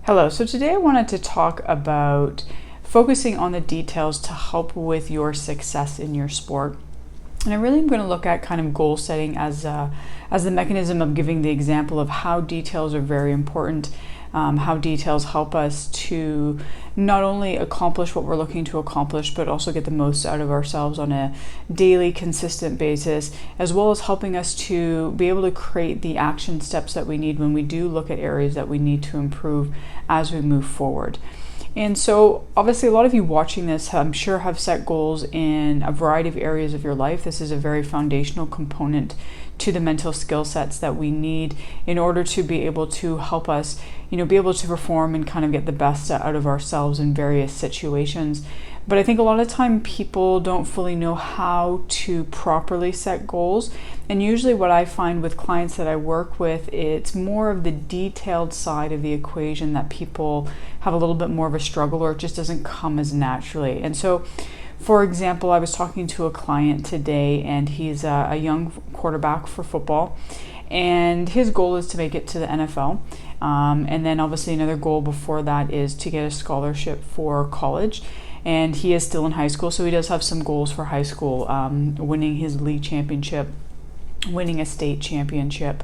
Hello, so today I wanted to talk about focusing on the details to help with your success in your sport. And I really am going to look at kind of goal setting as the mechanism of giving the example of how details are very important, how details help us to not only accomplish what we're looking to accomplish, but also get the most out of ourselves on a daily, consistent basis, as well as helping us to be able to create the action steps that we need when we do look at areas that we need to improve as we move forward. And so obviously a lot of you watching this, I'm sure, have set goals in a variety of areas of your life. This is a very foundational component to the mental skill sets that we need in order to be able to help us, be able to perform and kind of get the best out of ourselves in various situations. But I think a lot of time people don't fully know how to properly set goals. And usually what I find with clients that I work with, it's more of the detailed side of the equation that people have a little bit more of a struggle, or it just doesn't come as naturally. And so, for example, I was talking to a client today, and he's a young quarterback for football, and his goal is to make it to the NFL. And then obviously another goal before that is to get a scholarship for college. And he is still in high school, so he does have some goals for high school, winning his league championship, winning a state championship.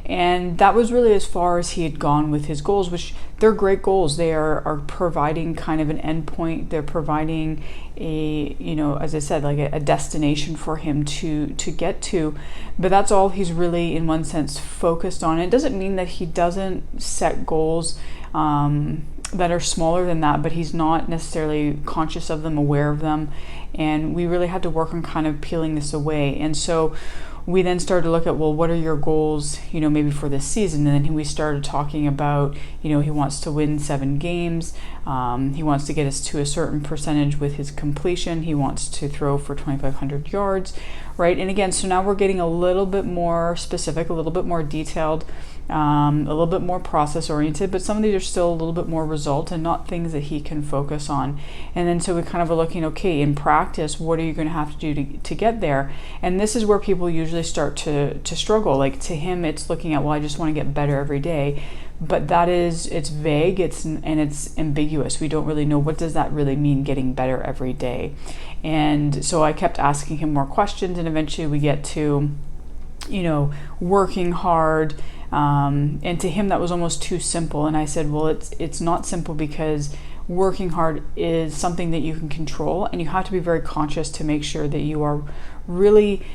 And that was really as far as he had gone with his goals, which they're great goals. They are providing kind of an endpoint. They're providing a, as I said, like a destination for him to get to. But that's all he's really, in one sense, focused on. It doesn't mean that he doesn't set goals that are smaller than that, but he's not necessarily conscious of them, aware of them. And we really had to work on kind of peeling this away. And so we then started to look at, well, what are your goals, maybe for this season? And then we started talking about, he wants to win 7 games. He wants to get us to a certain percentage with his completion. He wants to throw for 2,500 yards, right? And again, so now we're getting a little bit more specific, a little bit more detailed, a little bit more process oriented, but some of these are still a little bit more result and not things that he can focus on. And then so we kind of are looking, okay, in practice, what are you going to have to do to get there? And this is where people usually start to struggle. Like, to him, it's looking at, well, I just want to get better every day. But it's vague, it's ambiguous. We don't really know, what does that really mean, getting better every day? And so I kept asking him more questions, and eventually we get to, working hard. And to him, that was almost too simple. And I said, well, it's not simple, because working hard is something that you can control, and you have to be very conscious to make sure that you are really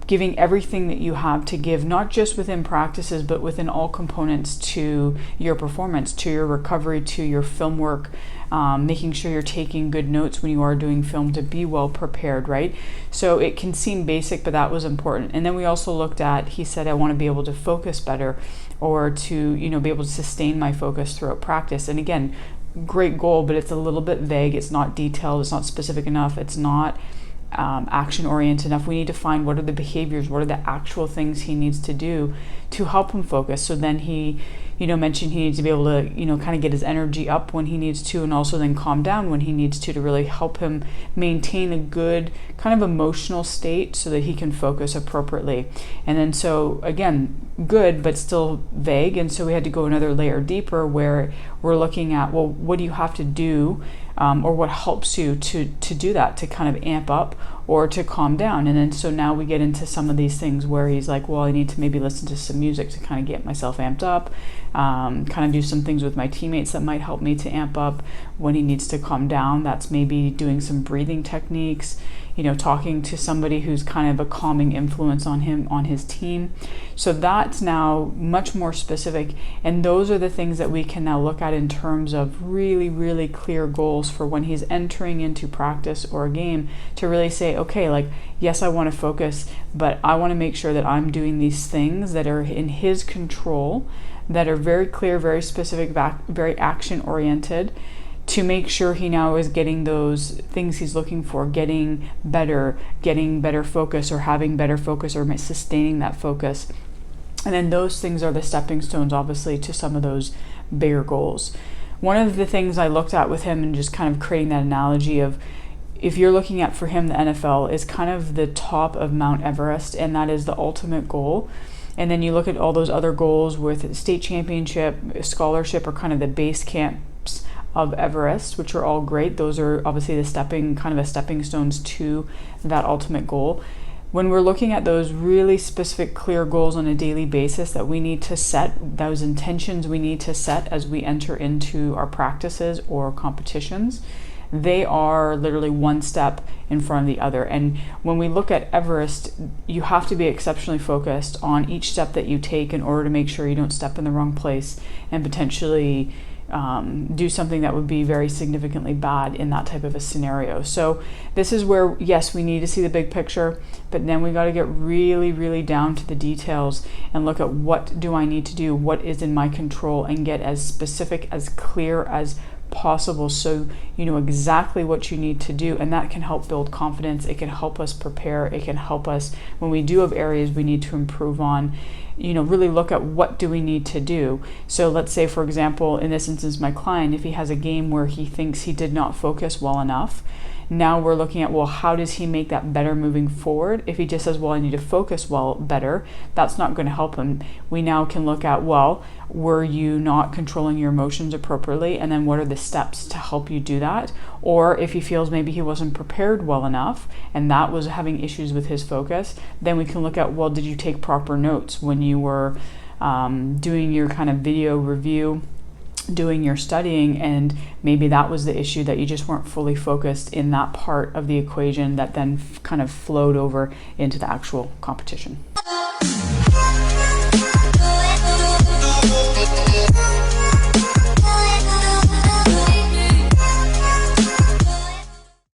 giving everything that you have to give, not just within practices, but within all components to your performance, to your recovery, to your film work, making sure you're taking good notes when you are doing film to be well prepared, right? So it can seem basic, but that was important. And then we also looked at, he said, I want to be able to focus better, or to, be able to sustain my focus throughout practice. And again, great goal, but it's a little bit vague. It's not detailed. It's not specific enough. It's not action oriented enough. We need to find, what are the behaviors, what are the actual things he needs to do to help him focus. So then he, mentioned he needs to be able to, kind of get his energy up when he needs to, and also then calm down when he needs to really help him maintain a good kind of emotional state so that he can focus appropriately. And then so again, good, but still vague. And so we had to go another layer deeper, where we're looking at, well, what do you have to do, or what helps you to do that, to kind of amp up or to calm down. And then so now we get into some of these things where he's like, well, I need to maybe listen to some music to kind of get myself amped up, kind of do some things with my teammates that might help me to amp up. When he needs to calm down, that's maybe doing some breathing techniques, talking to somebody who's kind of a calming influence on him, on his team. So that's now much more specific. And those are the things that we can now look at in terms of really, really clear goals for when he's entering into practice or a game, to really say, okay, like, yes, I want to focus, but I want to make sure that I'm doing these things that are in his control, that are very clear, very specific, very action oriented, to make sure he now is getting those things he's looking for, getting better focus, or having better focus, or sustaining that focus. And then those things are the stepping stones, obviously, to some of those bigger goals. One of the things I looked at with him, and just kind of creating that analogy of, if you're looking at, for him, the NFL is kind of the top of Mount Everest, and that is the ultimate goal. And then you look at all those other goals with state championship, scholarship, or kind of the base camps of Everest, which are all great. Those are obviously the stepping stones to that ultimate goal. When we're looking at those really specific, clear goals on a daily basis that we need to set, those intentions we need to set as we enter into our practices or competitions, they are literally one step in front of the other. And when we look at Everest, you have to be exceptionally focused on each step that you take in order to make sure you don't step in the wrong place and potentially do something that would be very significantly bad in that type of a scenario. So this is where, yes, we need to see the big picture, but then we got to get really, really down to the details and look at what do I need to do, what is in my control, and get as specific, as clear as possible so you know exactly what you need to do. And that can help build confidence. It can help us prepare. It can help us when we do have areas we need to improve on, really look at what do we need to do. So let's say, for example, in this instance, my client, if he has a game where he thinks he did not focus well enough, now we're looking at, well, how does he make that better moving forward? If he just says, well, I need to focus better, that's not going to help him. We now can look at, well, were you not controlling your emotions appropriately? And then what are the steps to help you do that? Or if he feels maybe he wasn't prepared well enough and that was having issues with his focus, then we can look at, well, did you take proper notes when you were doing your kind of video review, doing your studying, and maybe that was the issue, that you just weren't fully focused in that part of the equation that then kind of flowed over into the actual competition.